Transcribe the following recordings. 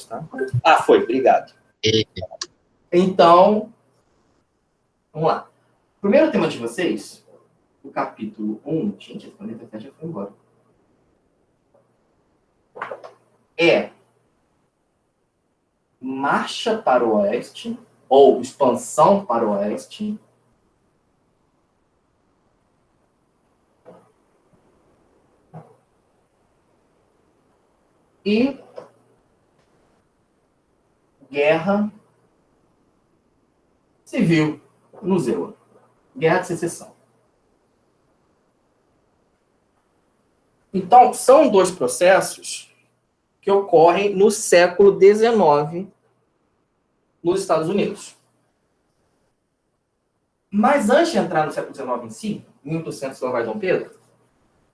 tá? Ah, foi, obrigado. E- Então, vamos lá. O primeiro tema de vocês, o capítulo 1, gente, a caneta já foi embora, é marcha para o oeste, ou expansão para o oeste, e guerra civil no Zewa. Guerra de Secessão. Então, são dois processos que ocorrem no século XIX nos Estados Unidos. Mas antes de entrar no século XIX em si, 1800 lá vai Dom Pedro,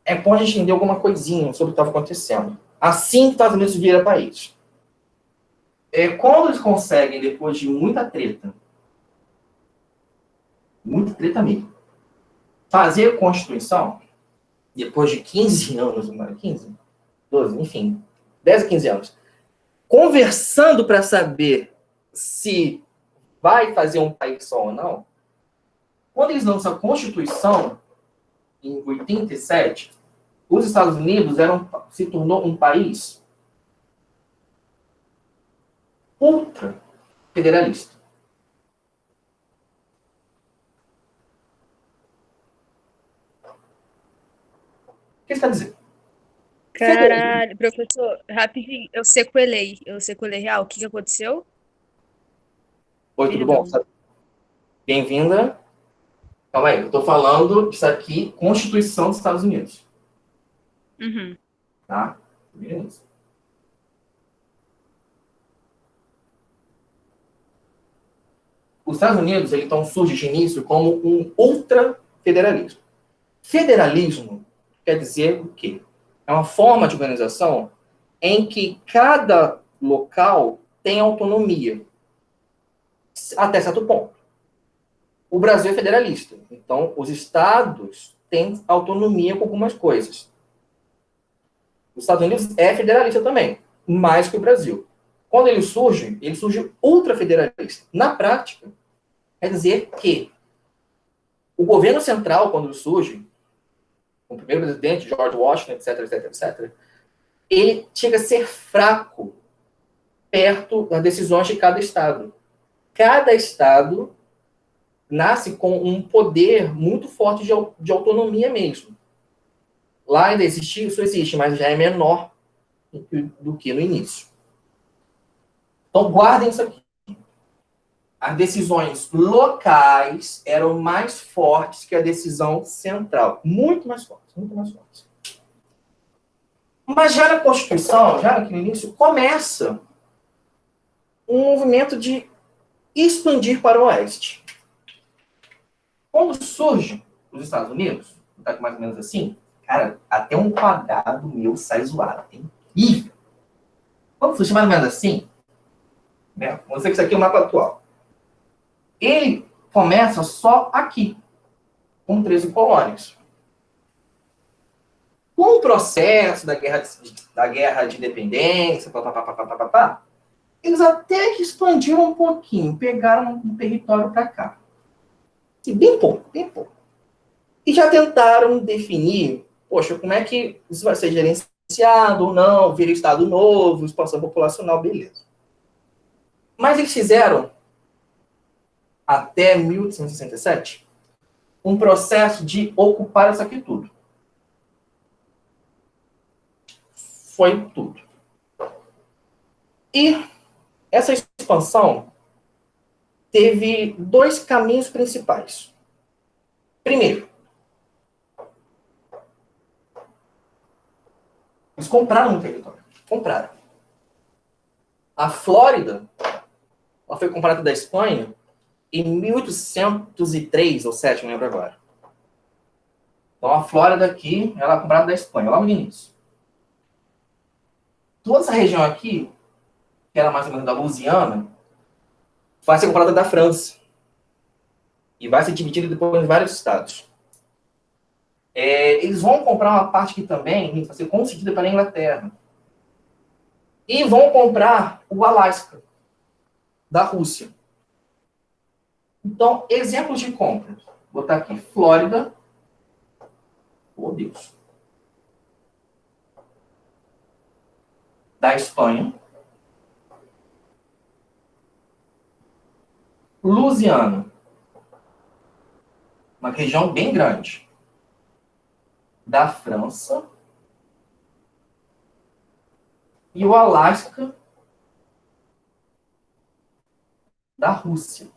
é bom a gente entender alguma coisinha sobre o que estava acontecendo. Assim que os Estados Unidos vira país. Quando eles conseguem, depois de muita treta mesmo, fazer a Constituição, depois de 15 anos, 15, 12, enfim, 10 a 15 anos, conversando para saber se vai fazer um país só ou não, quando eles lançam a Constituição, em 87, os Estados Unidos se tornou um país ultra federalista. O que isso quer dizer? Caralho, professor, rapidinho, eu sequelei real, o que aconteceu? Oi, tudo bom? Bem-vinda. Calma aí, eu tô falando isso aqui, Constituição dos Estados Unidos. Uhum. Tá? Beleza. Os Estados Unidos, então, surge de início como um ultra-federalismo. Federalismo quer dizer o quê? É uma forma de organização em que cada local tem autonomia, até certo ponto. O Brasil é federalista, então os estados têm autonomia com algumas coisas. Os Estados Unidos é federalista também, mais que o Brasil. Quando ele surge ultra-federalista. Na prática, quer dizer que o governo central, quando surge, com o primeiro presidente, George Washington, etc., ele chega a ser fraco perto das decisões de cada estado. Cada estado nasce com um poder muito forte de autonomia mesmo. Lá ainda isso existe, mas já é menor do que no início. Então, guardem isso aqui. As decisões locais eram mais fortes que a decisão central. Muito mais fortes, muito mais fortes. Mas já na Constituição, já aqui no início, começa um movimento de expandir para o oeste. Quando surge os Estados Unidos, tá mais ou menos assim, cara, até um quadrado meu sai zoado. É incrível. Quando surge mais ou menos assim, né? Vamos dizer que isso aqui é o mapa atual. Ele começa só aqui, com 13 colônias. Com o processo da guerra de independência, eles até que expandiram um pouquinho, pegaram um território para cá. Bem pouco, bem pouco. E já tentaram definir, poxa, como é que isso vai ser gerenciado ou não, vira estado novo, expansão populacional, beleza. Mas eles fizeram, até 1867, um processo de ocupar isso aqui tudo. Foi tudo. E essa expansão teve dois caminhos principais. Primeiro, eles compraram um território. Compraram. A Flórida, ela foi comprada da Espanha em 1803 ou 7, não lembro agora. Então a Flórida aqui, ela é comprada da Espanha, logo no início. Toda essa região aqui, que era mais ou menos da Louisiana, vai ser comprada da França. E vai ser dividida depois em vários estados. Eles vão comprar uma parte que também vai ser concedida para a Inglaterra. E vão comprar o Alasca, da Rússia. Então, exemplos de compra. Vou botar aqui, Flórida. Oh, Deus. Da Espanha. Louisiana. Uma região bem grande. Da França. E o Alasca da Rússia.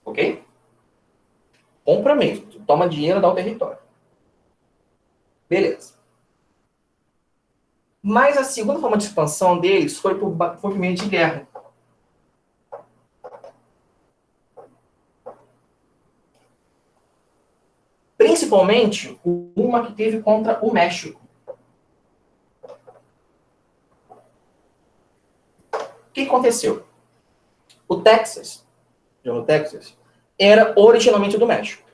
Ok? Compra mesmo. Tu toma dinheiro, dá o território. Beleza. Mas a segunda forma de expansão deles foi por meio de guerra. Principalmente uma que teve contra o México. O que aconteceu? O Texas, era originalmente do México.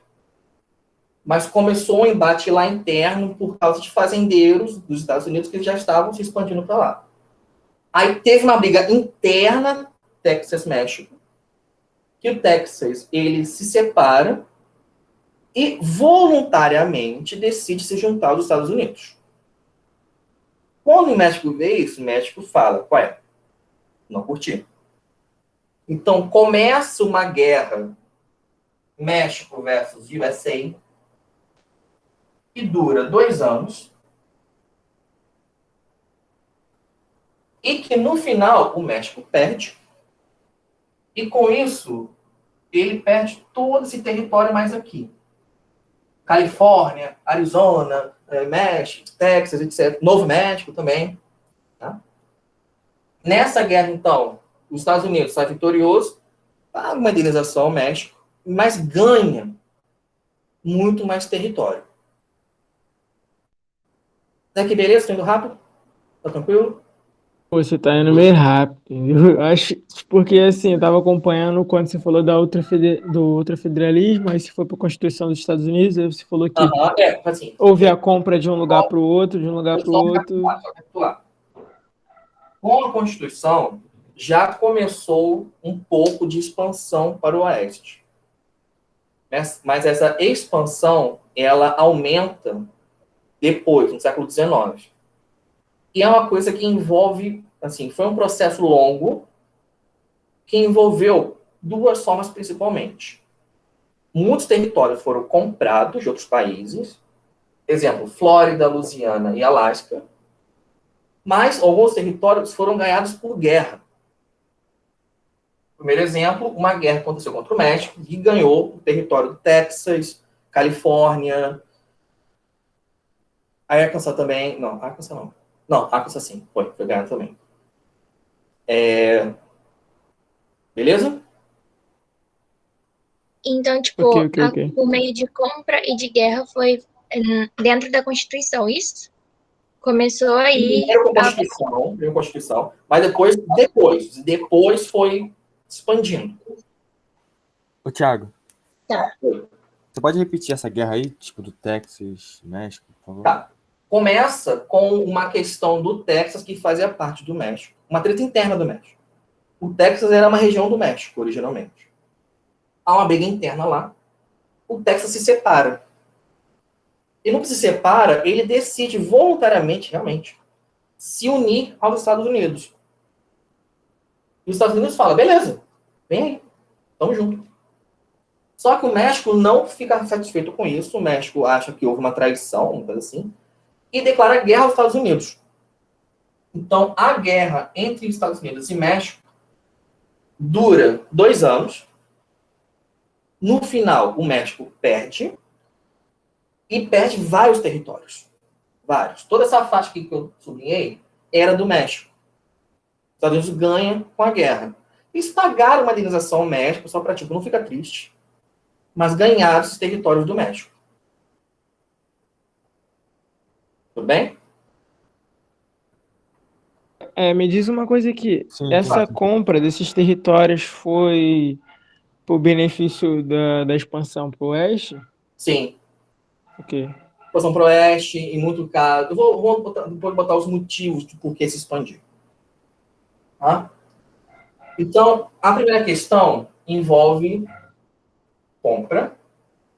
Mas começou um embate lá interno por causa de fazendeiros dos Estados Unidos que já estavam se expandindo para lá. Aí teve uma briga interna Texas-México, que o Texas ele se separa e voluntariamente decide se juntar aos Estados Unidos. Quando o México vê isso, o México fala, qual é? Não curti. Então começa uma guerra México versus USA, que dura 2 anos, e que no final o México perde, e com isso ele perde todo esse território mais aqui. Califórnia, Arizona, México, Texas, etc. Novo México também. Tá? Nessa guerra, então, os Estados Unidos sai vitorioso, paga uma indenização ao México, mas ganha muito mais território. Tá que beleza? Estou indo rápido? Tá tranquilo? Você tá indo meio rápido, entendeu? Eu acho, porque assim, eu tava acompanhando quando você falou do ultrafederalismo, aí você foi para a Constituição dos Estados Unidos, aí você falou que Assim, houve a compra de um lugar para o outro, de um lugar para o outro. Só recapitular. Com a Constituição, já começou um pouco de expansão para o Oeste. Mas essa expansão, ela aumenta depois, no século XIX. E é uma coisa que envolve, assim, foi um processo longo que envolveu duas formas principalmente. Muitos territórios foram comprados de outros países, exemplo, Flórida, Louisiana e Alasca, mas alguns territórios foram ganhados por guerra. Primeiro exemplo, uma guerra aconteceu contra o México e ganhou o território do Texas, Califórnia, Arkansas também. Não, Arkansas não. Não, Arkansas sim, foi ganhado também. Beleza? Então, tipo, Ok. o meio de compra e de guerra foi dentro da Constituição, isso? Começou aí. Primeiro com a Constituição, mas depois foi expandindo. Ô, Thiago. Tá. Você pode repetir essa guerra aí, tipo, do Texas, México, por favor? Tá. Começa com uma questão do Texas que fazia parte do México. Uma treta interna do México. O Texas era uma região do México, originalmente. Há uma briga interna lá. O Texas se separa. E no que se separa, ele decide voluntariamente, realmente, se unir aos Estados Unidos. E os Estados Unidos falam, beleza, vem aí, tamo junto. Só que o México não fica satisfeito com isso. O México acha que houve uma traição, uma coisa assim, e declara guerra aos Estados Unidos. Então, a guerra entre Estados Unidos e México dura 2 anos. No final, o México perde, e perde vários territórios. Vários. Toda essa faixa aqui que eu sublinhei era do México. Os Estados Unidos ganham com a guerra. Eles pagaram uma indenização ao México, só para, tipo, não ficar triste, mas ganharam esses territórios do México. Tudo bem? Me diz uma coisa aqui. Sim, Essa sim. compra desses territórios foi por benefício da expansão para o oeste? Sim. Ok. expansão para o oeste, em muito caso. Eu vou botar os motivos de por que se expandiu. Tá? Então, a primeira questão envolve compra,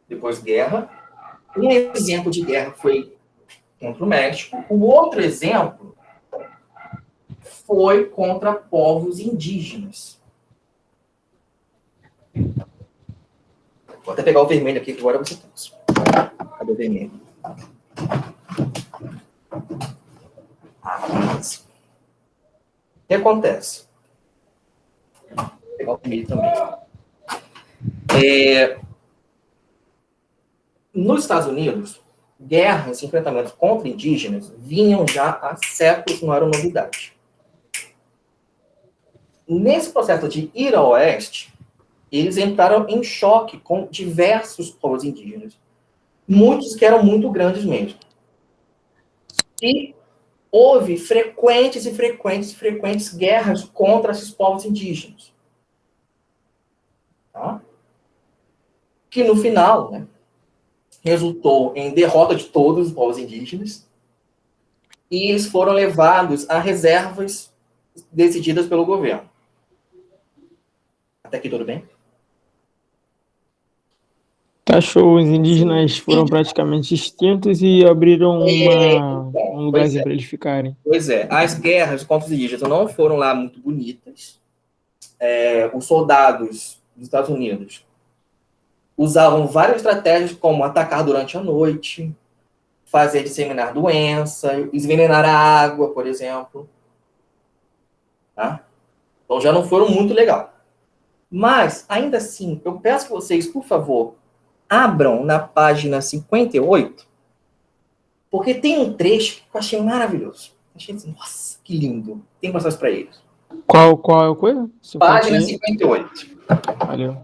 depois guerra. Um exemplo de guerra foi contra o México. O outro exemplo foi contra povos indígenas. Vou até pegar o vermelho aqui, que agora você trouxe. Cadê o vermelho? Beleza. O que acontece? Vou pegar o vermelho também. Nos Estados Unidos, guerras e enfrentamentos contra indígenas vinham já há séculos, não eram novidade. Nesse processo de ir ao oeste, eles entraram em choque com diversos povos indígenas. Muitos que eram muito grandes mesmo. E houve frequentes guerras contra esses povos indígenas. Tá? Que no final, né, resultou em derrota de todos os povos indígenas, e eles foram levados a reservas decididas pelo governo. Até aqui tudo bem? Tá show, os indígenas foram praticamente extintos e abriram um lugarzinho para eles ficarem. Pois é, as guerras contra os indígenas não foram lá muito bonitas. Os soldados dos Estados Unidos usavam várias estratégias, como atacar durante a noite, fazer disseminar doença, envenenar a água, por exemplo. Tá? Então já não foram muito legal. Mas, ainda assim, eu peço que vocês, por favor, abram na página 58, porque tem um trecho que eu achei maravilhoso. Achei assim, nossa, que lindo. Tem que mostrar isso para eles. Qual é a coisa? Página 58. Valeu.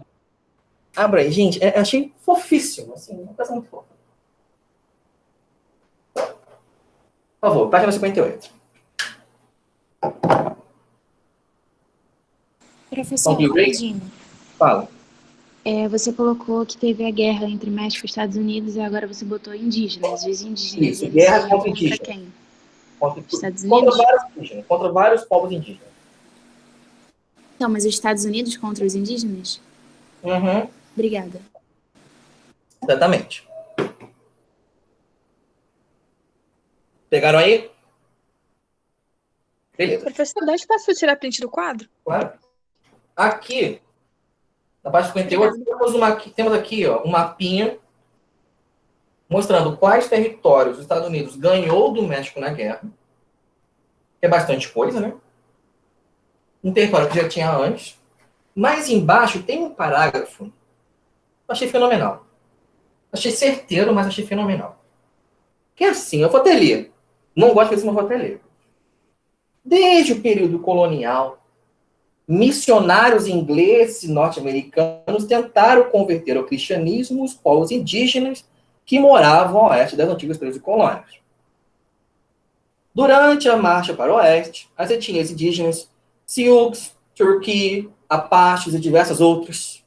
Abra aí, gente. Achei fofíssimo. Assim, uma coisa muito fofa. Por favor, página 58. Professor, Concluiu? rapidinho. Fala. Você colocou que teve a guerra entre México e Estados Unidos e agora você botou indígenas. Os indígenas, Isso, eles guerra iam contra contra indígenas. quem? Contra Estados Unidos? vários indígenas, contra vários povos indígenas. Não, mas os Estados Unidos contra os indígenas? Uhum, Obrigada. exatamente. Pegaram aí? Beleza. Professor, dá espaço para tirar print do quadro? Claro. Aqui, na página 58, temos aqui ó, um mapinha mostrando quais territórios os Estados Unidos ganhou do México na guerra. Que é bastante coisa, né? Um território que já tinha antes. Mais embaixo tem um parágrafo. Achei fenomenal. Achei certeiro, mas achei fenomenal. Que é assim, eu vou até ler. Não gosto de ver, mas vou até ler. Desde o período colonial, missionários ingleses e norte-americanos tentaram converter ao cristianismo os povos indígenas que moravam ao oeste das antigas 13 colônias. Durante a marcha para o oeste, as etnias indígenas, Sioux, Turqui, Apaches e diversas outras,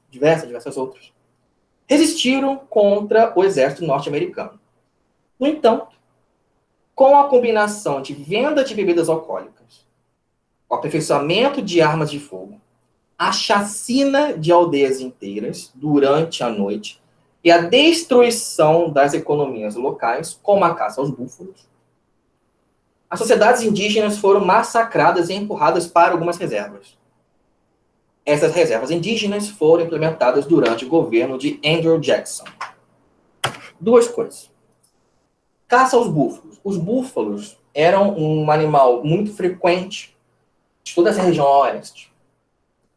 resistiram contra o exército norte-americano. No entanto, com a combinação de venda de bebidas alcoólicas, o aperfeiçoamento de armas de fogo, a chacina de aldeias inteiras durante a noite e a destruição das economias locais, como a caça aos búfalos, as sociedades indígenas foram massacradas e empurradas para algumas reservas. Essas reservas indígenas foram implementadas durante o governo de Andrew Jackson. Duas coisas. Caça aos búfalos. Os búfalos eram um animal muito frequente de toda essa região oeste.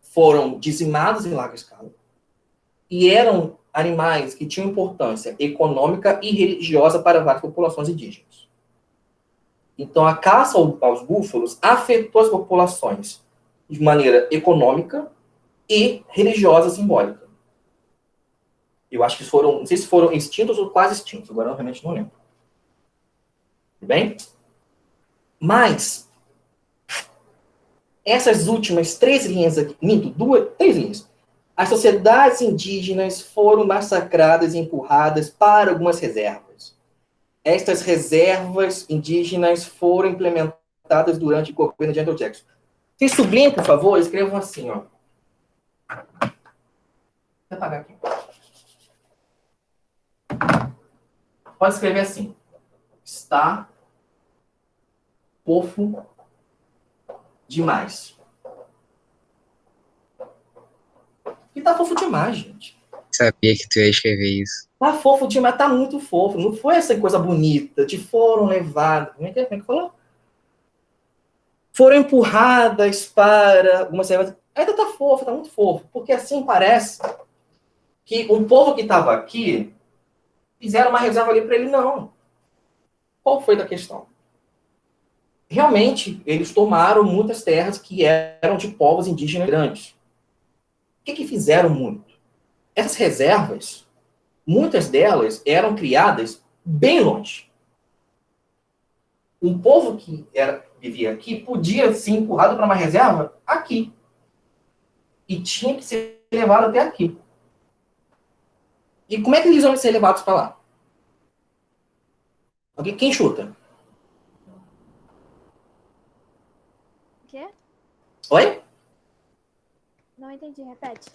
Foram dizimados em larga escala e eram animais que tinham importância econômica e religiosa para várias populações indígenas. Então, a caça aos búfalos afetou as populações de maneira econômica e religiosa simbólica. Eu acho que foram, não sei se foram extintos ou quase extintos, agora eu realmente não lembro. Tudo bem? Mas, essas últimas três linhas aqui, três linhas, as sociedades indígenas foram massacradas e empurradas para algumas reservas. estas reservas indígenas foram implementadas durante o governo de Andrew Jackson? Vocês sublinhem, por favor, escrevam assim, ó. Vou apagar aqui. Pode escrever assim. Está fofo demais. E tá fofo demais, gente. Sabia que tu ia escrever isso. Tá fofo demais, tá muito fofo. Não foi essa coisa bonita de foram levadas. Como é que falou? Foram empurradas para algumas reservas. Ainda tá fofo, tá muito fofo. Porque assim parece que um povo que estava aqui fizeram uma reserva ali para ele, não. Qual foi a questão? Realmente, eles tomaram muitas terras que eram de povos indígenas grandes. O que fizeram muito? Essas reservas, muitas delas eram criadas bem longe. Um povo que vivia aqui podia ser empurrado para uma reserva aqui. E tinha que ser levado até aqui. E como é que eles vão ser levados para lá? Quem chuta? O quê? Oi? Não entendi, repete.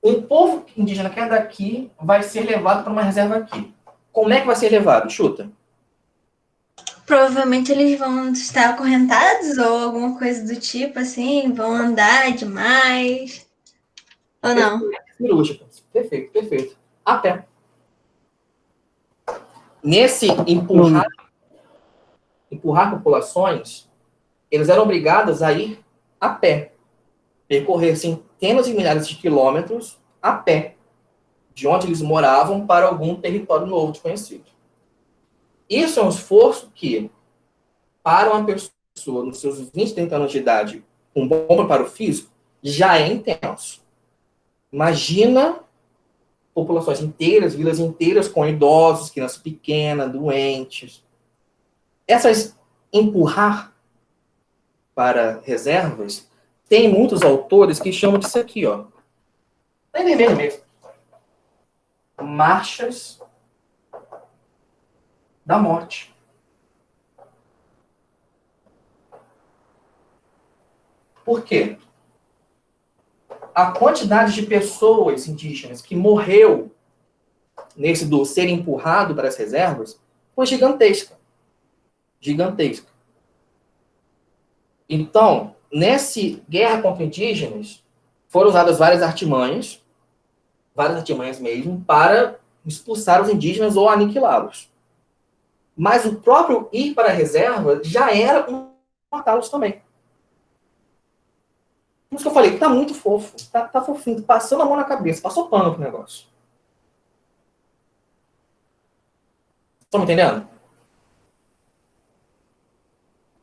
Um povo indígena que é daqui vai ser levado para uma reserva aqui. Como é que vai ser levado? Chuta. Provavelmente eles vão estar acorrentados ou alguma coisa do tipo, assim, vão andar demais. Ou não? Cirúrgica. Perfeito, perfeito. A pé. Nesse empurrar populações, eles eram obrigados a ir a pé. Percorrer centenas de milhares de quilômetros a pé, de onde eles moravam para algum território novo, desconhecido. Isso é um esforço que, para uma pessoa nos seus 20, 30 anos de idade, com bom preparo físico, já é intenso. Imagina populações inteiras, vilas inteiras com idosos, crianças pequenas, doentes. Essas empurrar para reservas, tem muitos autores que chamam disso aqui, ó. Tá em vermelho mesmo. Marchas da morte. Por quê? A quantidade de pessoas indígenas que morreu nesse do ser empurrado para as reservas foi gigantesca. Gigantesca. Então, nessa guerra contra indígenas, foram usadas várias artimanhas mesmo, para expulsar os indígenas ou aniquilá-los. Mas o próprio ir para a reserva já era matá-los também. Por isso que eu falei, tá muito fofo, tá fofinho, passando a mão na cabeça, passou pano pro negócio. Estão me entendendo?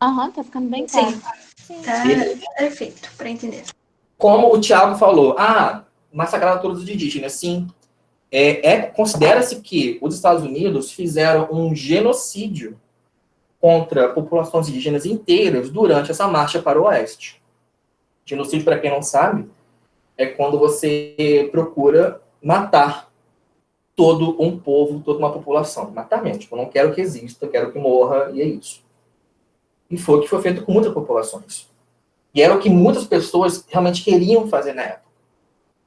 Aham, tá ficando bem claro. Sim, tá perfeito para entender. Como o Thiago falou, massacraram todos os indígenas. Sim, considera-se que os Estados Unidos fizeram um genocídio contra populações indígenas inteiras durante essa marcha para o oeste. Genocídio, para quem não sabe, é quando você procura matar todo um povo, toda uma população. Matar mesmo. Tipo, eu não quero que exista, eu quero que morra, e é isso. E foi o que foi feito com muitas populações. E era o que muitas pessoas realmente queriam fazer na época.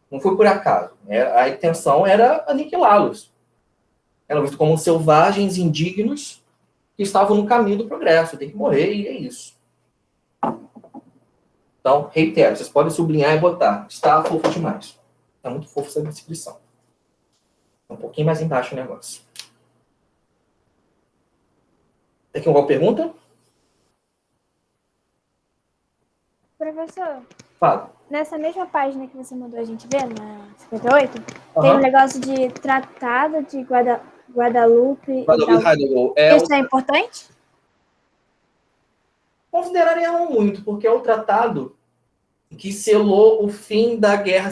Não foi por acaso. A intenção era aniquilá-los. Eram vistos como selvagens, indignos, que estavam no caminho do progresso. Tem que morrer, e é isso. Então, reitero, vocês podem sublinhar e botar. Está fofo demais. Está muito fofo essa descrição. Um pouquinho mais embaixo o negócio. Tem aqui alguma pergunta? Professor, Fala. nessa mesma página que você mandou a gente ver, na 58, tem um negócio de Tratado de Guadalupe. Isso é importante? Consideraria muito, porque é o tratado que selou o fim da guerra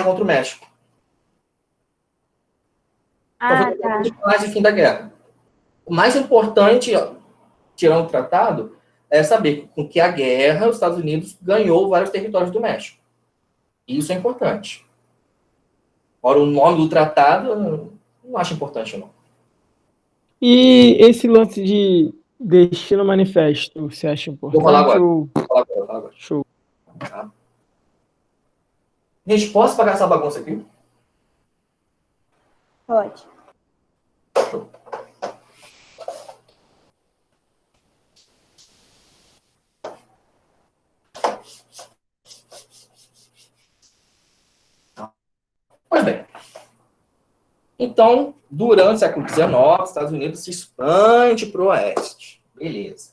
contra o México. Então, foi o fim da guerra. O mais importante, tirando o tratado, é saber com que a guerra, os Estados Unidos ganhou vários territórios do México. Isso é importante. Agora, o nome do tratado, não acho importante, não. E esse lance de destino manifesto, você acha Vou falar importante agora. ou... Vou falar agora. Show. Tá? Gente, posso pagar essa bagunça aqui? Pode. Pois bem. Então, durante o século XIX, os Estados Unidos se expande para o oeste. Beleza.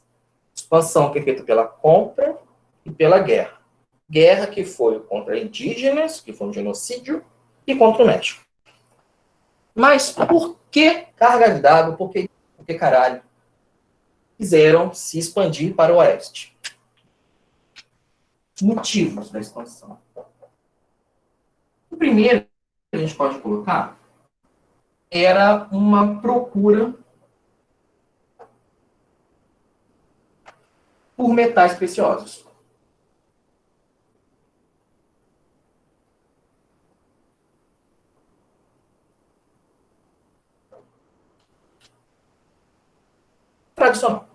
Expansão que é feita pela compra e pela guerra. Guerra que foi contra indígenas, que foi um genocídio, e contra o México. Mas por que cargas d'água? Por que caralho quiseram se expandir para o oeste? Motivos da expansão. O primeiro que a gente pode colocar era uma procura por metais preciosos. Tradicional.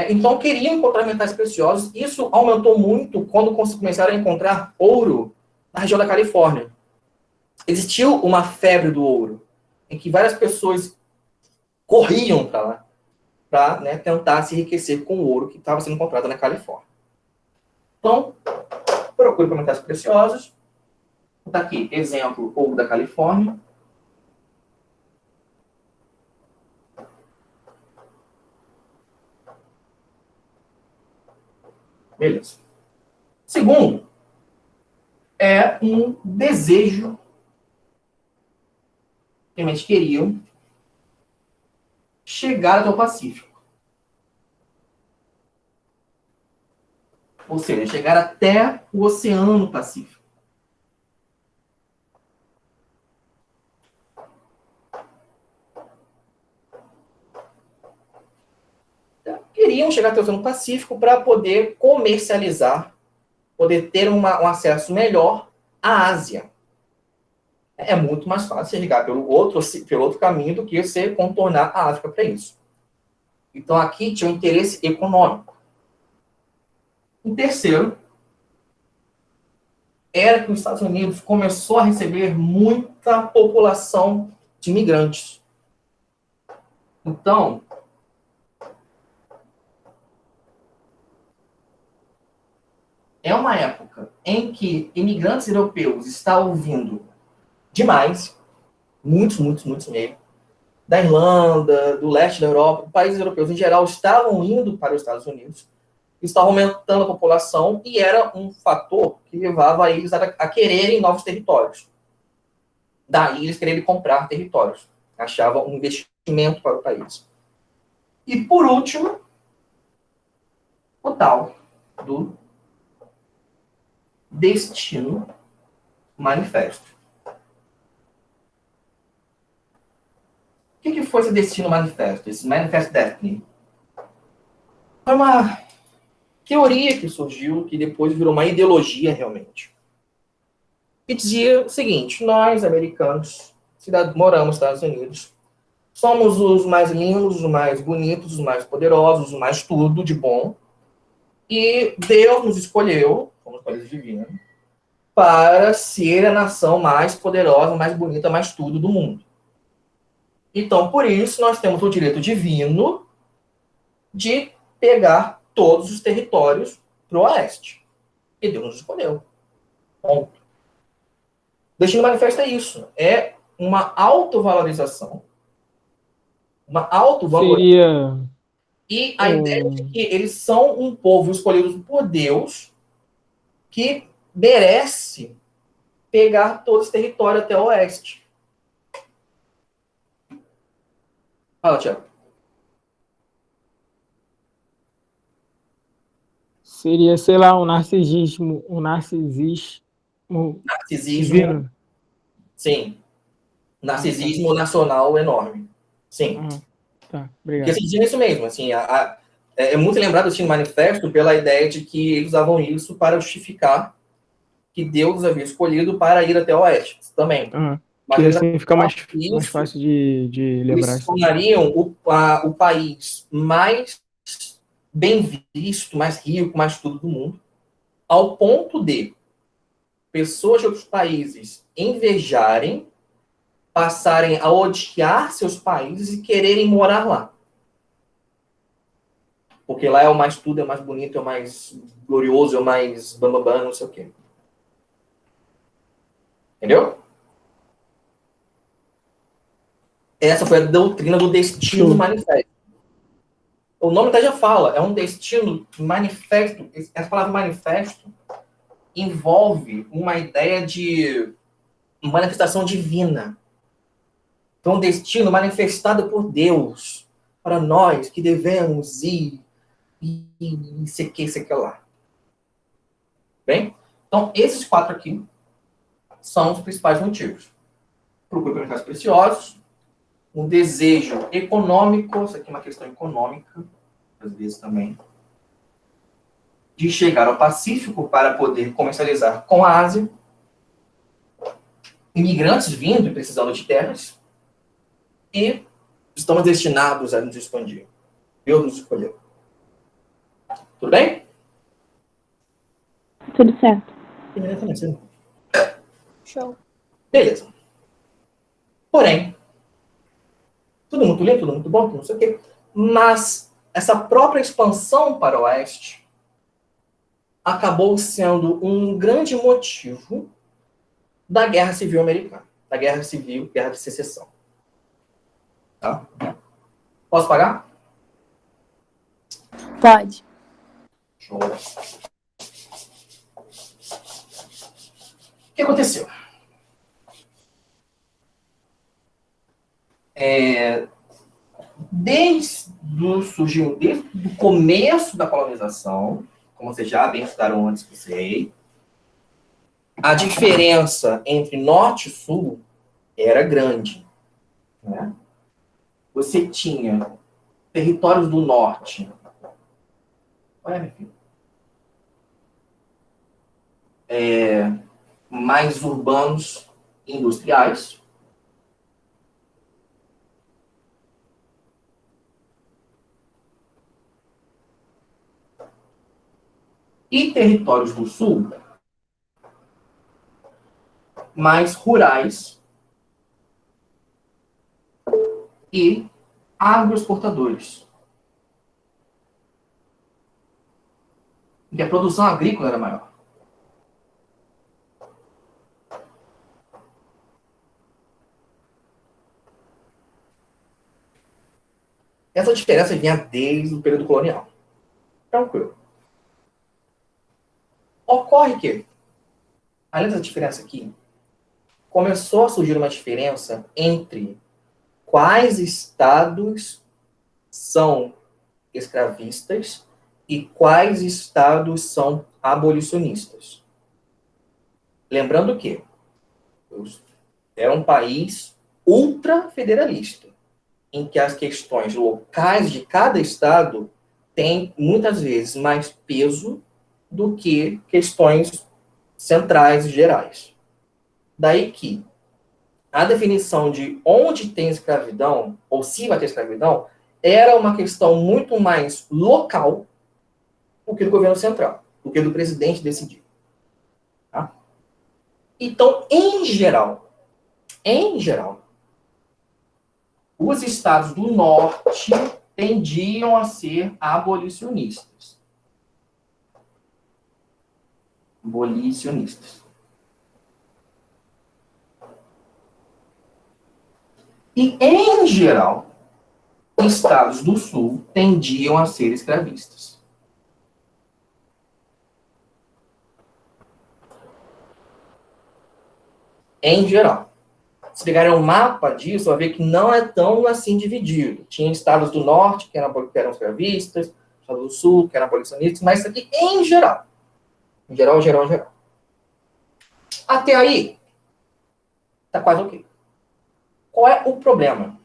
Então, queriam encontrar metais preciosos. Isso aumentou muito quando começaram a encontrar ouro na região da Califórnia. Existiu uma febre do ouro, em que várias pessoas corriam para lá, para, né, tentar se enriquecer com o ouro que estava sendo encontrado na Califórnia. Então, procure por metais preciosos. Está aqui, exemplo, ouro da Califórnia. Beleza. Segundo, é um desejo que eles queriam chegar até o Pacífico. Ou seja, chegar até o Oceano Pacífico. Queriam chegar até o Oceano Pacífico para poder comercializar, poder ter um acesso melhor à Ásia. É muito mais fácil chegar pelo outro caminho do que você contornar a África para isso. Então, aqui tinha um interesse econômico. O terceiro era que os Estados Unidos começou a receber muita população de imigrantes. Então, é uma época em que imigrantes europeus estavam vindo demais, muitos mesmo, da Irlanda, do leste da Europa, países europeus em geral estavam indo para os Estados Unidos, estavam aumentando a população e era um fator que levava eles a quererem novos territórios. Daí eles quererem comprar territórios. Achavam um investimento para o país. E por último, o tal do destino manifesto. O que foi esse destino manifesto? Esse Manifest Destiny? Foi uma teoria que surgiu, que depois virou uma ideologia realmente. Que dizia o seguinte: nós, americanos, moramos nos Estados Unidos, somos os mais lindos, os mais bonitos, os mais poderosos, os mais tudo de bom, e Deus nos escolheu, como escolhidos divinos, para ser a nação mais poderosa, mais bonita, mais tudo do mundo. Então, por isso, nós temos o direito divino de pegar todos os territórios para o oeste. E Deus nos escolheu. Ponto. Destino manifesto é isso. É uma autovalorização. Uma autovalorização. E a ideia de que eles são um povo escolhido por Deus que merece pegar todo esse território até o oeste. Fala, Tiago. Seria, sei lá, um narcisismo divino. Sim. Narcisismo nacional enorme. Sim. Tá, obrigado. Porque assim, é isso mesmo. Assim, é muito lembrado do Destino Manifesto pela ideia de que eles usavam isso para justificar que Deus os havia escolhido para ir até o oeste também. Que assim fica mais Isso. fácil de lembrar. Eles tornariam o país mais bem visto, mais rico, mais tudo do mundo, ao ponto de pessoas de outros países invejarem, passarem a odiar seus países e quererem morar lá. Porque lá é o mais tudo, é o mais bonito, é o mais glorioso, é o mais bambambam, não sei o quê. Entendeu? Essa foi a doutrina do destino manifesto. O nome até já fala, é um destino manifesto. Essa palavra manifesto envolve uma ideia de manifestação divina. Então, um destino manifestado por Deus para nós que devemos ir e sei que lá. Bem? Então, esses 4 aqui são os principais motivos. Procura por metais preciosos, um desejo econômico, isso aqui é uma questão econômica, às vezes também, de chegar ao Pacífico para poder comercializar com a Ásia, imigrantes vindo e precisando de terras, e estamos destinados a nos expandir. Deus nos escolheu. Tudo bem? Tudo certo. Show. Beleza. Porém, tudo muito lindo, tudo muito bom, tudo não sei o quê, mas essa própria expansão para o oeste acabou sendo um grande motivo da Guerra Civil Americana, da Guerra Civil, Guerra de Secessão. Tá? Posso pagar? Pode. Show. O que aconteceu? Desde o começo da colonização, como vocês já bem estudaram antes que sei, a diferença entre norte e sul era grande. Né? Você tinha territórios do norte. Olha, meu filho. Mais urbanos e industriais. E territórios do sul mais rurais e agroexportadores. E a produção agrícola era maior. Essa diferença vinha desde o período colonial. Tranquilo. Ocorre que, além dessa diferença aqui, começou a surgir uma diferença entre quais estados são escravistas e quais estados são abolicionistas. Lembrando que é um país ultrafederalista, em que as questões locais de cada estado têm, muitas vezes, mais peso do que questões centrais e gerais. Daí que a definição de onde tem escravidão, ou se vai ter escravidão, era uma questão muito mais local do que do governo central, do que do presidente decidir. Tá? Então, em geral, os estados do norte tendiam a ser abolicionistas. E, em geral, estados do sul tendiam a ser escravistas. Em geral. Se pegarem um mapa disso, vai ver que não é tão assim dividido. Tinha estados do norte que eram escravistas, estados do sul que eram abolicionistas, mas isso aqui em geral. Em geral. Até aí, tá quase ok. Qual é o problema?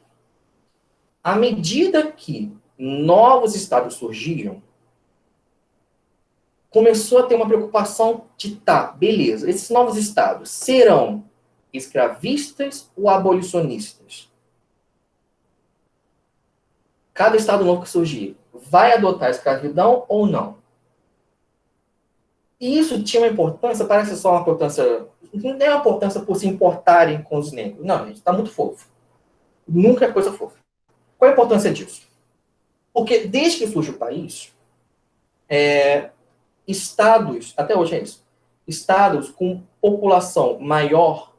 À medida que novos estados surgiam, começou a ter uma preocupação de, beleza, esses novos estados serão escravistas ou abolicionistas? Cada estado novo que surgir vai adotar a escravidão ou não? E isso tinha uma importância, parece só uma importância, não é uma importância por se importarem com os negros. Não, gente, está muito fofo. Nunca é coisa fofa. Qual a importância disso? Porque desde que surge o país, estados, até hoje é isso, estados com população maior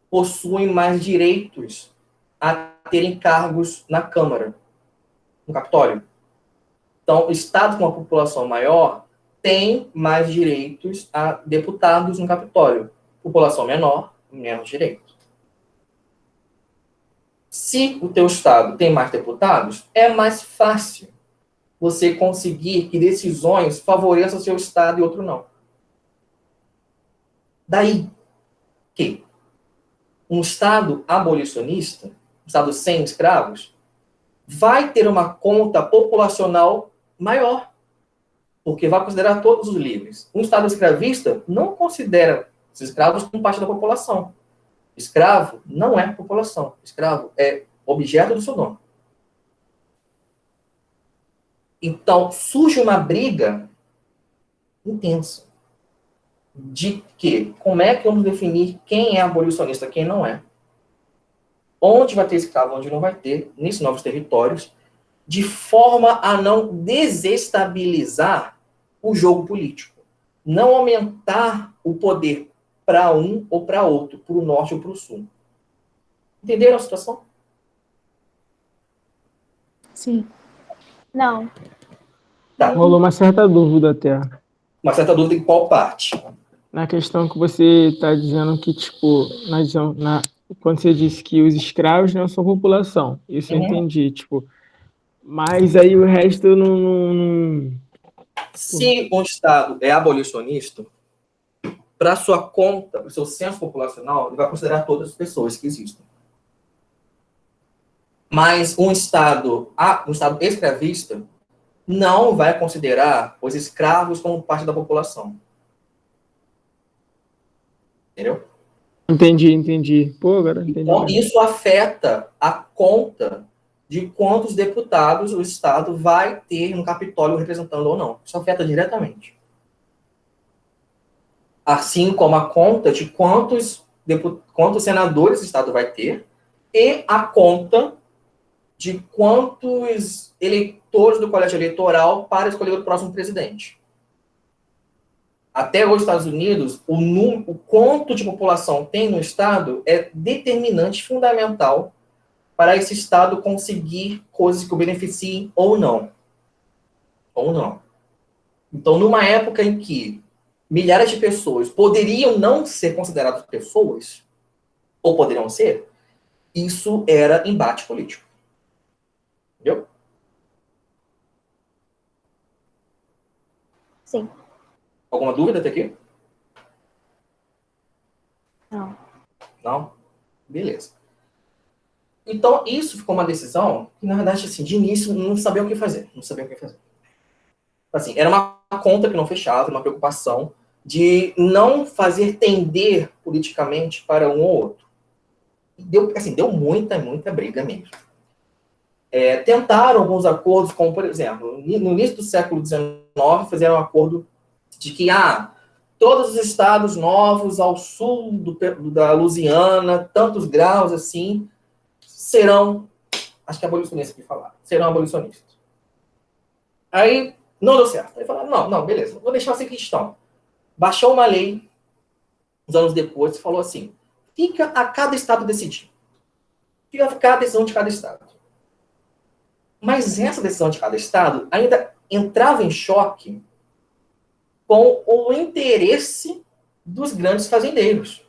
possuem mais direitos a terem cargos na Câmara, no Capitólio. Então, estados com uma população maior têm mais direitos a deputados no Capitólio. População menor, menos direitos. Se o teu estado tem mais deputados, é mais fácil você conseguir que decisões favoreçam o seu estado e outro não. Daí que um estado abolicionista, um estado sem escravos, vai ter uma conta populacional maior, porque vai considerar todos os livres. Um estado escravista não considera os escravos como parte da população. Escravo não é população. Escravo é objeto do seu dono. Então, surge uma briga intensa de que, como é que vamos definir quem é abolicionista e quem não é? Onde vai ter escravo, onde não vai ter, nesses novos territórios, de forma a não desestabilizar o jogo político. Não aumentar o poder para um ou para outro, para o norte ou para o sul. Entenderam a situação? Sim. Não. Tá. Rolou uma certa dúvida até. Uma certa dúvida em qual parte? Na questão que você está dizendo que, tipo, quando você disse que os escravos não são população. Isso eu entendi, tipo. Mas aí o resto eu não... Se um estado é abolicionista, para sua conta, para o seu censo populacional, ele vai considerar todas as pessoas que existem. Mas um estado escravista não vai considerar os escravos como parte da população. Entendeu? Entendi. Pô, agora entendi. Então, isso afeta a conta de quantos deputados o Estado vai ter no Capitólio representando ou não. Isso afeta diretamente. Assim como a conta de quantos senadores o Estado vai ter e a conta de quantos eleitores do colégio eleitoral para escolher o próximo presidente. Até os Estados Unidos, o quanto de população tem no Estado é determinante, fundamental, para esse Estado conseguir coisas que o beneficiem ou não. Ou não. Então, numa época em que milhares de pessoas poderiam não ser consideradas pessoas, ou poderiam ser, isso era embate político. Entendeu? Sim. Alguma dúvida até aqui? Não. Não? Beleza. Então, isso ficou uma decisão que, na verdade, assim, de início, não sabia o que fazer. Assim, era uma conta que não fechava, uma preocupação de não fazer tender politicamente para um ou outro. E deu muita briga mesmo. Tentaram alguns acordos, como, por exemplo, no início do século XIX, fizeram um acordo de que todos os estados novos ao sul da Louisiana, tantos graus assim, serão, acho que é abolicionista que falaram, serão abolicionistas. Aí não deu certo. Aí falaram, não, beleza, vou deixar assim que estão. Baixou uma lei, uns anos depois, e falou assim, fica a cada estado decidir. Fica a cada decisão de cada estado. Mas essa decisão de cada estado ainda entrava em choque com o interesse dos grandes fazendeiros.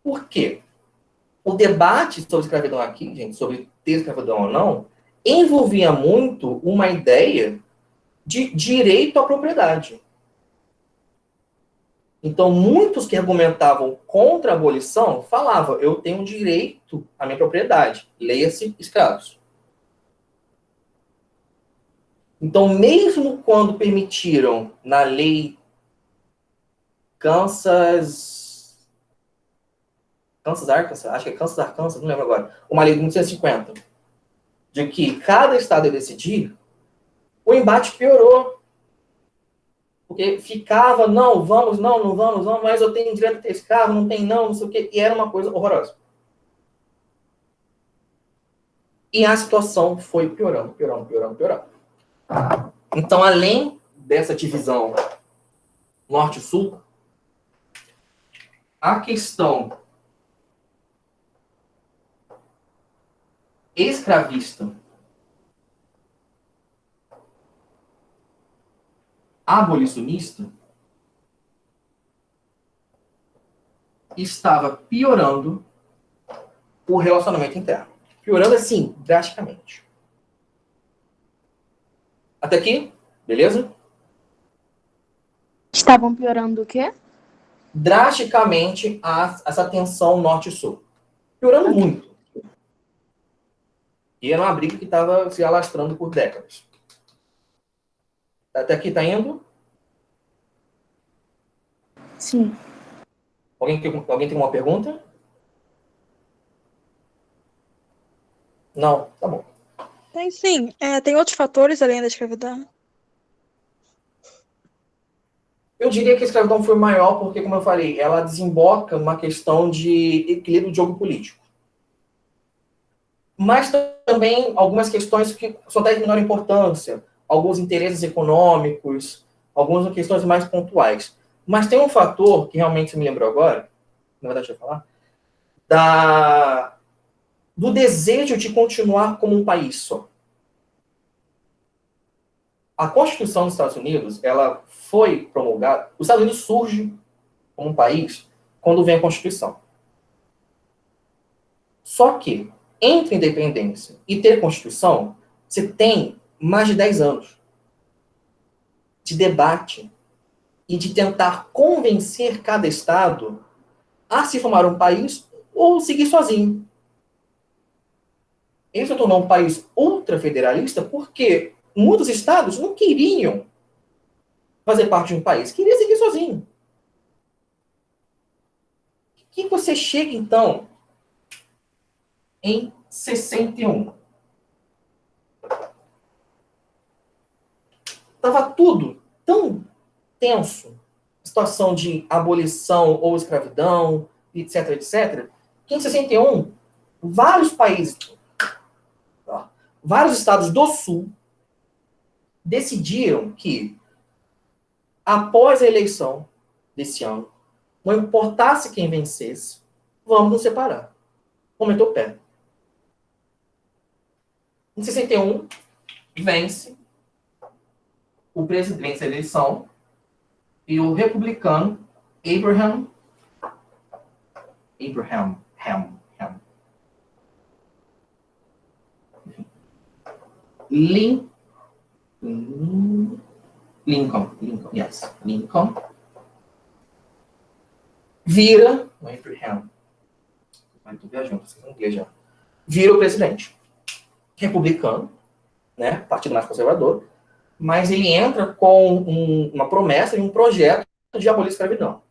Por quê? O debate sobre escravidão aqui, gente, sobre ter escravidão ou não, envolvia muito uma ideia de direito à propriedade. Então, muitos que argumentavam contra a abolição falavam, eu tenho direito à minha propriedade, leia-se escravos. Então, mesmo quando permitiram na lei Kansas, Kansas, Arkansas, acho que é Kansas, Arkansas, não lembro agora, uma lei de 1950, de que cada estado ia decidir, o embate piorou. Porque ficava, não vamos, mas eu tenho direito a ter esse carro, não tem não sei o quê, e era uma coisa horrorosa. E a situação foi piorando. Então, além dessa divisão norte-sul, a questão escravista, abolicionista, estava piorando o relacionamento interno. Piorando, assim, drasticamente. Até aqui, beleza? Estavam piorando o quê? Drasticamente essa tensão norte-sul. Piorando muito. E era uma briga que estava se alastrando por décadas. Até aqui tá indo? Sim. Alguém tem uma pergunta? Não? Tá bom. Tem sim. Tem outros fatores além da escravidão? Eu diria que a escravidão foi maior porque, como eu falei, ela desemboca numa questão de equilíbrio de jogo político. Mas também algumas questões que são até de menor importância, alguns interesses econômicos, algumas questões mais pontuais. Mas tem um fator que realmente me lembrou agora, na verdade eu ia falar, do desejo de continuar como um país só. A Constituição dos Estados Unidos, ela foi promulgada. Os Estados Unidos surge como um país quando vem a Constituição. Só que, entre independência e ter Constituição, você tem mais de 10 anos de debate e de tentar convencer cada estado a se formar um país ou seguir sozinho. Ele se tornou um país ultrafederalista porque muitos estados não queriam fazer parte de um país, queriam seguir sozinho. Que você chega, então, em 61. Estava tudo tão tenso, situação de abolição ou escravidão, etc, etc, que em 61, vários estados do Sul decidiram que, após a eleição desse ano, não importasse quem vencesse, vamos nos separar. Aumentou o pé. Em 61, vence o presidente da eleição e o republicano Abraham Lincoln vira vira o presidente republicano, né, partido mais conservador, mas ele entra com uma promessa e um projeto de abolir a escravidão.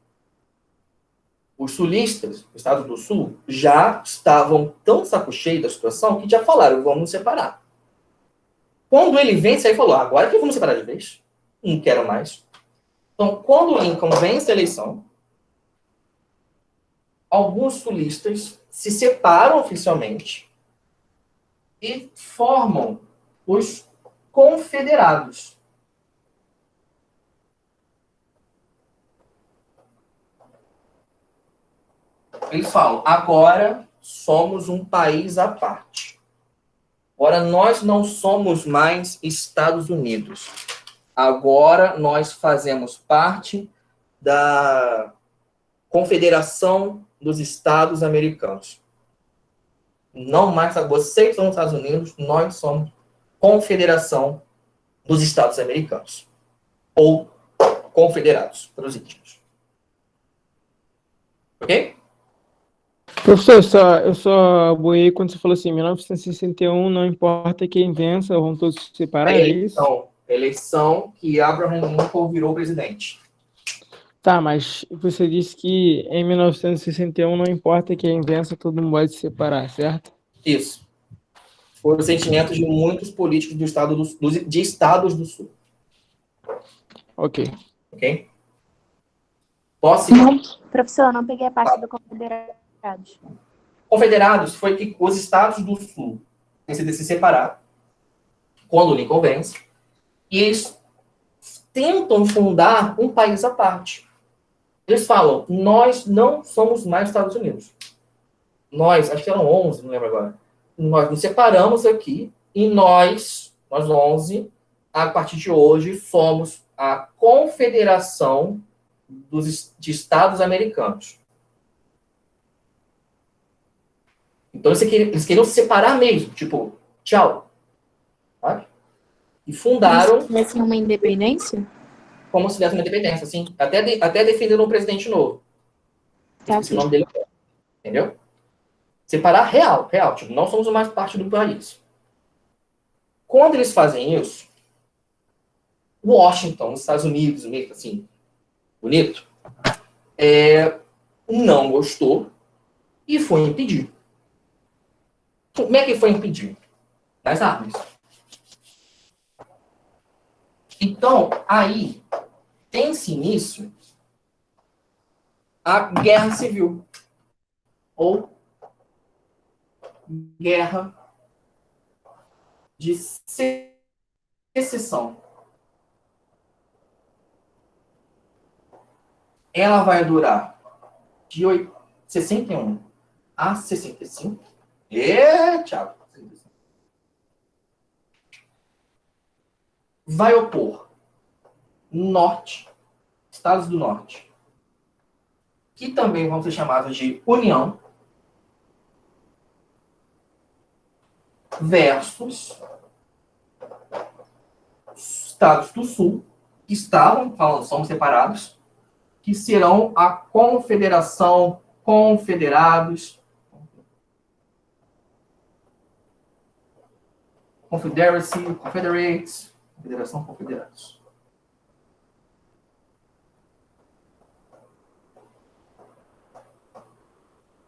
Os sulistas, os estados do Sul, já estavam tão saco cheio da situação que já falaram, vamos nos separar. Quando ele vence, aí falou, agora que vamos separar de vez. Não quero mais. Então, quando o Lincoln vence a eleição, alguns sulistas se separam oficialmente e formam os confederados. Eles falam, agora somos um país à parte. Agora nós não somos mais Estados Unidos. Agora nós fazemos parte da Confederação dos Estados Americanos. Não mais, vocês são os Estados Unidos, nós somos Confederação dos Estados Americanos. Ou Confederados, para os íntimos. Ok? Professor, eu só boiei quando você falou assim, 1961, não importa quem vença, vão todos se separar, é isso? Eleição que Abraham Lincoln virou presidente. Tá, mas você disse que em 1961 não importa quem vença, todo mundo pode se separar, certo? Isso. Foi o sentimento de muitos políticos de estados do Sul. Ok. Ok? Posso seguir? Não, professor, eu não peguei a parte do Confederados. Confederados foi que os estados do Sul decidem se separar quando Lincoln vence, e eles tentam fundar um país à parte. Eles falam, nós não somos mais Estados Unidos. Nós, acho que eram 11, não lembro agora. Nós nos separamos aqui e nós 11, a partir de hoje, somos a Confederação de Estados Americanos. Então, eles queriam se separar mesmo. Tipo, tchau. Sabe? E fundaram... Vai ser uma independência? Como se tivesse uma independência, assim. Até defenderam um presidente novo. Tá, Esse nome dele. Entendeu? Separar real. Tipo, não somos mais parte do país. Quando eles fazem isso, Washington, nos Estados Unidos, meio assim, bonito, não gostou e foi impedir. Como é que foi impedir? Nas armas. Então, aí, tem-se início a Guerra Civil. Ou Guerra de Secessão. Ela vai durar de 61 a 65. Thiago. Vai opor Estados do Norte, que também vão ser chamados de União, versus Estados do Sul, que estavam falando, somos separados, que serão a Confederação Confederados, Confederacy, Confederates, Confederação Confederados.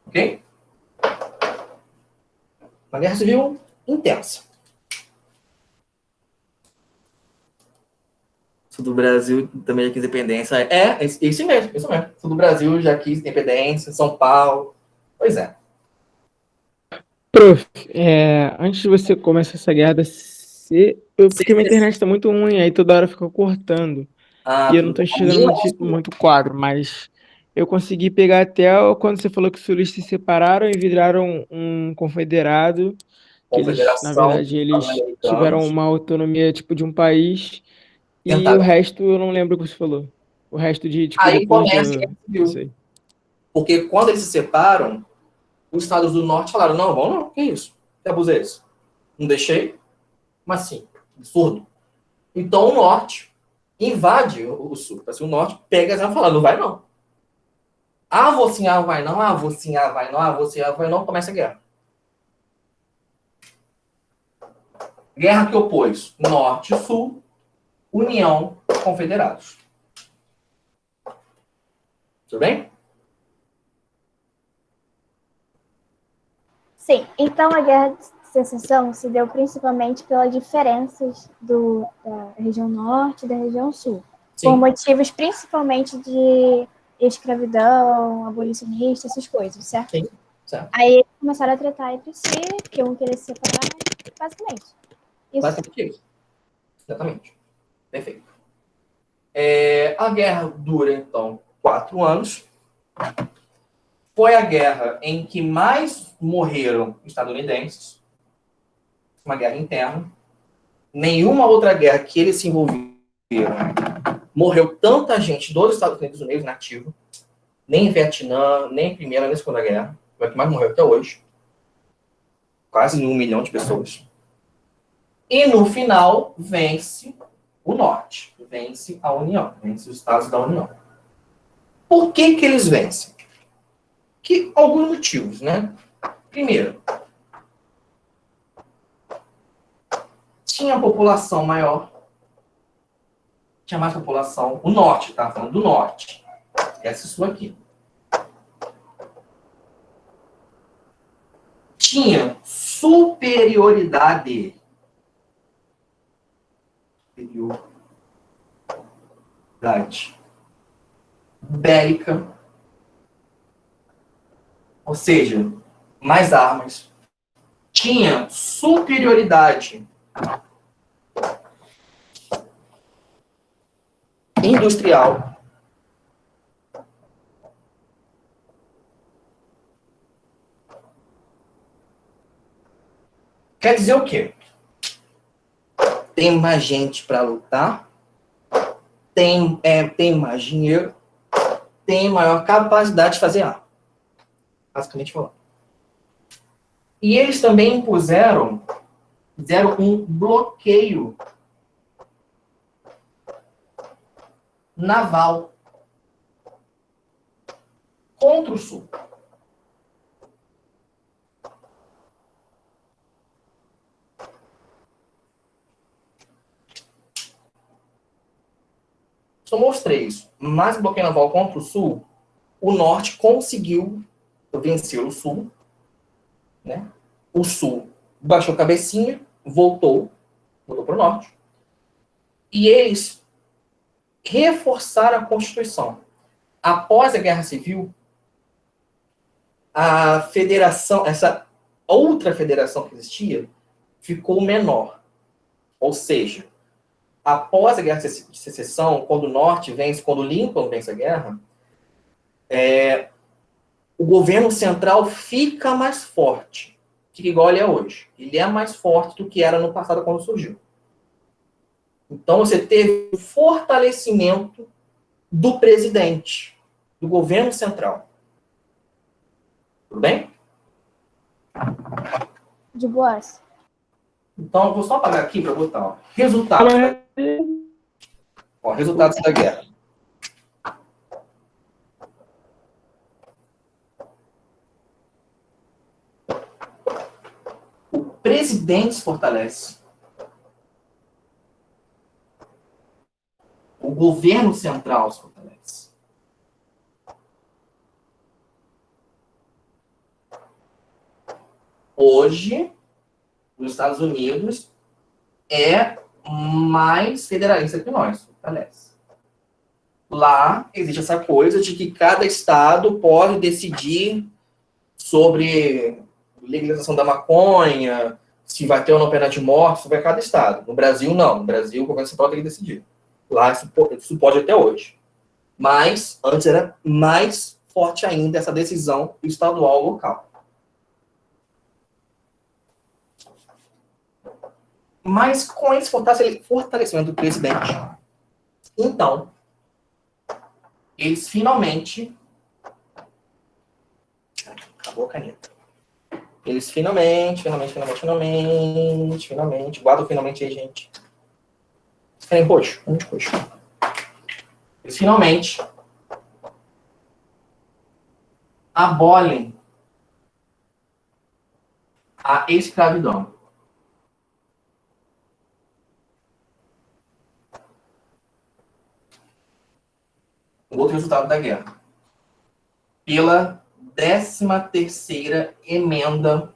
Ok? Uma guerra civil intensa. Sul do Brasil também já quis independência. Isso mesmo. Sul do Brasil já quis independência, São Paulo. Pois é. Prof, antes de você começar essa guerra, porque minha internet está muito ruim, aí toda hora fica cortando. E eu não estou enxergando muito quadro, mas eu consegui pegar até quando você falou que os sulistas se separaram e viraram um confederado, que eles, na verdade, eles tiveram uma autonomia tipo de um país, e o resto eu não lembro o que você falou. O resto de, tipo, aí depois começa não sei. Porque quando eles se separam, os estados do norte falaram, não, que isso? Que abuso é esse? Não deixei? Mas sim, absurdo. Então o norte invade o sul. Assim, o norte pega as armas e fala, não vai não. Vou sim, vai não. Vou sim, vai não. Vou sim, vai não. Começa a guerra. Guerra que opôs norte e sul, União, confederados. Tudo bem? Sim, então a Guerra de Secessão se deu principalmente pelas diferenças da região norte e da região sul. Sim. Por motivos principalmente de escravidão, abolicionista, essas coisas, certo? Sim, certo. Aí eles começaram a tratar entre si, que um queria se separar, basicamente. Isso. Basicamente isso. Exatamente. Perfeito. A guerra dura, então, 4 anos. Foi a guerra em que mais morreram estadunidenses. Uma guerra interna. Nenhuma outra guerra que eles se envolveram morreu tanta gente dos Estados Unidos mesmo nativo. Nem em Vietnã, nem em Primeira, nem em Segunda Guerra. Foi a que mais morreu até hoje. Quase 1 milhão de pessoas. E no final, vence o Norte. Vence a União. Vence os Estados da União. Por que eles vencem? Alguns motivos, né? Primeiro, tinha população maior. Tinha mais população. O Norte, tá? Falando do Norte. Essa Sul aqui. Tinha superioridade. Superioridade bélica. Ou seja, mais armas. Tinha superioridade industrial. Quer dizer o quê? Tem mais gente para lutar, tem mais dinheiro, tem maior capacidade de fazer arma. Basicamente falando. E eles também fizeram um bloqueio naval contra o Sul. Só mostrei isso. Mas o bloqueio naval contra o Sul, o Norte conseguiu vencer o Sul, né? O Sul baixou a cabecinha, voltou para o Norte. E eles reforçaram a Constituição. Após a Guerra Civil, a federação, essa outra federação que existia, ficou menor. Ou seja, após a Guerra de Secessão, quando o Norte vence, quando o Lincoln vence a guerra, o governo central fica mais forte. Fica igual ele é hoje. Ele é mais forte do que era no passado quando surgiu. Então, você teve o fortalecimento do presidente, do governo central. Tudo bem? De boas. Então, eu vou só apagar aqui para botar. Ó. Resultados. Resultados da guerra. O presidente se fortalece. O governo central se fortalece. Hoje, os Estados Unidos é mais federalista que nós, fortalece. Lá existe essa coisa de que cada estado pode decidir sobre legalização da maconha, se vai ter ou não pena de morte, sobre cada estado. No Brasil, não. No Brasil, o governo central tem que decidir. Lá, isso pode até hoje. Mas, antes era mais forte ainda essa decisão estadual local. Mas, com esse fortalecimento do presidente, então, eles finalmente... Acabou a caneta. Eles finalmente, guarda o finalmente aí, gente. Querem roxo? Vamos de roxo. Eles finalmente abolem a escravidão. O outro resultado da guerra. Pela 13ª emenda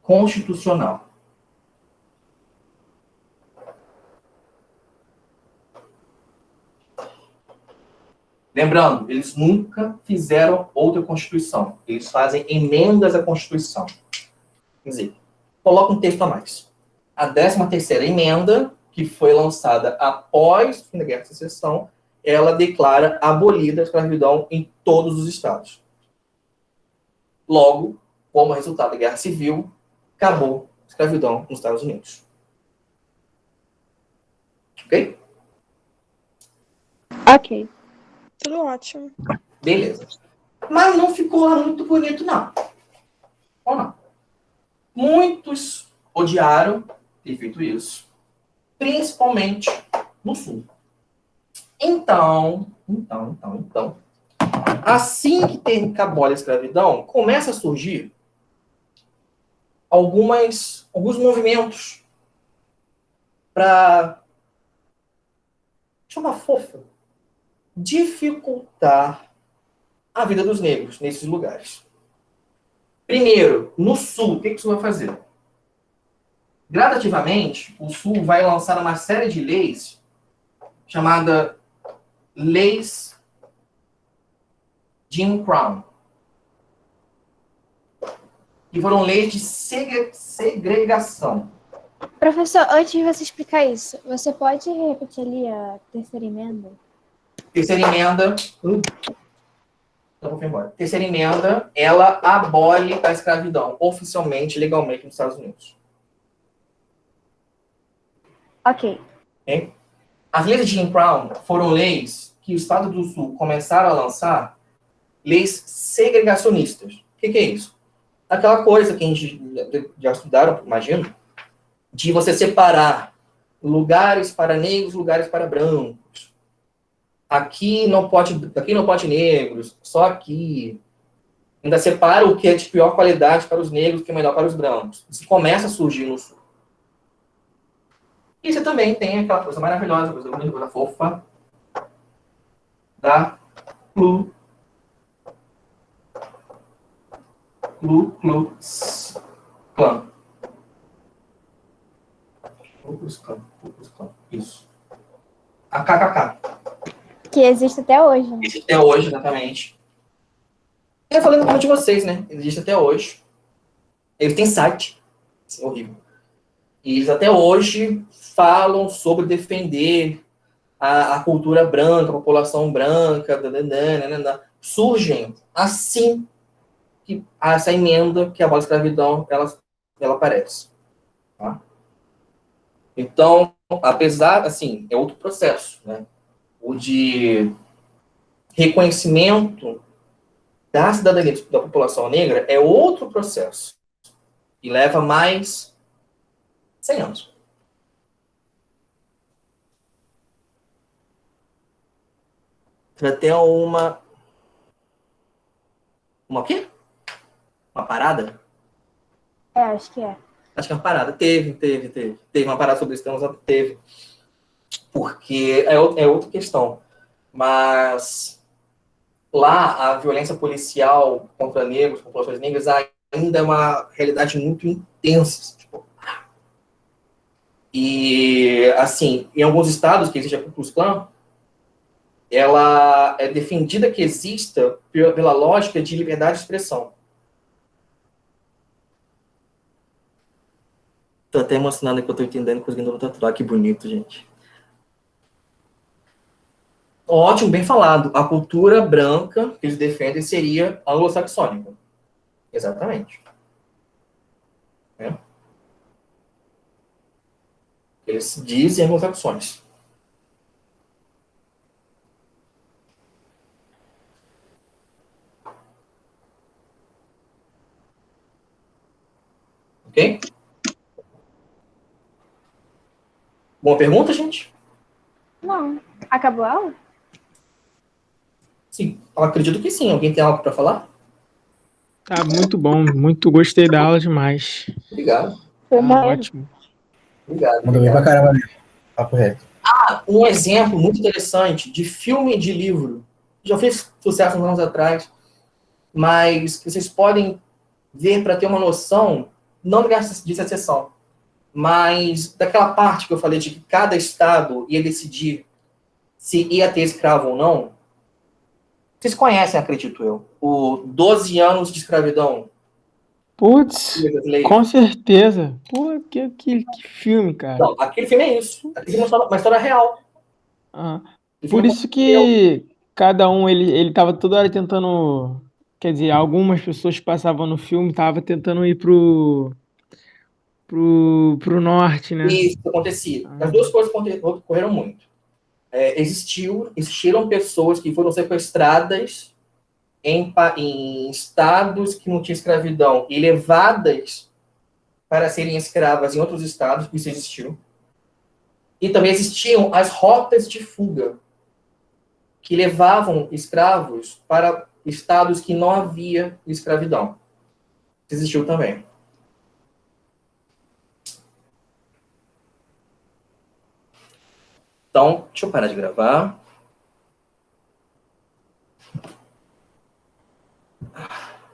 constitucional. Lembrando, eles nunca fizeram outra Constituição. Eles fazem emendas à Constituição. Quer dizer, coloca um texto a mais. A 13ª emenda, que foi lançada após o fim da Guerra de Secessão, ela declara abolida a escravidão em todos os estados. Logo, como resultado da Guerra Civil, acabou a escravidão nos Estados Unidos. Ok? Ok. Tudo ótimo. Beleza. Mas não ficou lá muito bonito, não. Ou não? Muitos odiaram ter feito isso, principalmente no Sul. Então, assim que acabou a escravidão, começa a surgir alguns movimentos para forma fofa, dificultar a vida dos negros nesses lugares. Primeiro, no Sul, o que o Sul vai fazer? Gradativamente, o Sul vai lançar uma série de leis chamada Leis Jim Crow, que foram leis de segregação. Professor, antes de você explicar isso, você pode repetir ali a terceira emenda? Terceira emenda... Então, vou embora. Terceira emenda, ela abole a escravidão, oficialmente, legalmente, nos Estados Unidos. Ok. Okay? As leis de Jim Crow foram leis que o Estado do Sul começaram a lançar, leis segregacionistas. O que é isso? Aquela coisa que a gente já estudaram, imagino, de você separar lugares para negros, lugares para brancos. Aqui não pode negros, só aqui. Ainda separa o que é de pior qualidade para os negros, o que é melhor para os brancos. Isso começa a surgir no Sul. E você também tem aquela coisa maravilhosa, coisa bonita, coisa fofa, da Ku Klux Klan. Ku Klux Klan. Isso. A KKK. Que existe até hoje. Né? Existe até hoje, exatamente. Eu falei no de vocês, né? Existe até hoje. Eles têm site. Isso é horrível. E eles até hoje falam sobre defender a cultura branca, a população branca, surgem assim que essa emenda que abole a escravidão, ela aparece. Tá? Então, apesar, assim, é outro processo, né? O de reconhecimento da cidadania da população negra é outro processo. E leva mais 100 anos. Vai ter uma quê? Uma parada? É, acho que é. Acho que é uma parada. Teve uma parada sobre isso, teve. Porque é outra questão. Mas lá a violência policial contra negros, populações negras, ainda é uma realidade muito intensa. Tipo. E, assim, em alguns estados que existe a Ku Klux Klan, ela é defendida que exista pela lógica de liberdade de expressão. Tô até emocionado que eu tô entendendo, conseguindo tatuar. Que bonito, gente. Ótimo, bem falado. A cultura branca que eles defendem seria anglo-saxônica. Exatamente. É. Eles dizem anglo-saxões. Ok? Boa pergunta, gente? Não. Acabou a aula? Sim, eu acredito que sim. Alguém tem algo para falar? Tá muito bom, muito gostei da aula demais. Obrigado. Ótimo. Obrigado. Mandou bem pra caramba mesmo. Papo reto. Um exemplo muito interessante de filme e de livro. Já fez sucesso uns anos atrás, mas que vocês podem ver para ter uma noção, não de secessão, mas daquela parte que eu falei de que cada estado ia decidir se ia ter escravo ou não. Vocês conhecem, acredito eu, o 12 anos de escravidão. Putz, com certeza. Pô, que filme, cara. Não, aquele filme é isso. Aquele filme é uma história real. Por isso que cada um, ele tava toda hora tentando... Quer dizer, algumas pessoas que passavam no filme estavam tentando ir pro norte, né? Isso acontecia. As duas coisas ocorreram muito. Existiram pessoas que foram sequestradas em estados que não tinham escravidão e levadas para serem escravas em outros estados, isso existiu. E também existiam as rotas de fuga, que levavam escravos para estados que não havia escravidão. Isso existiu também. Então, deixa eu parar de gravar.